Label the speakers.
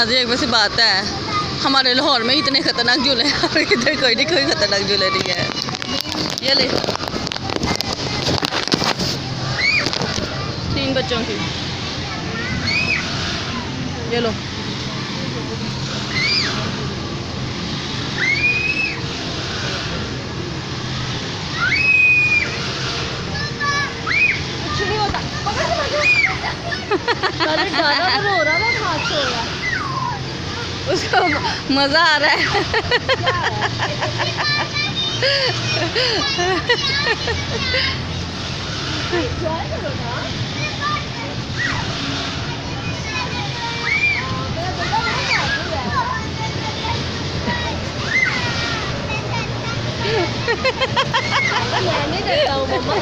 Speaker 1: हाँ जी, एक वैसे बात है, हमारे लाहौर में इतने खतरनाक झूले हैं और इधर कोई खतरनाक झूले नहीं है। ये ले 3 बच्चों की, ये लो।
Speaker 2: रो रहा था, हाथ से हो रहा।
Speaker 1: उसको मज़ा आ रहा है।
Speaker 2: मैं नहीं करता हूँ मम्मा।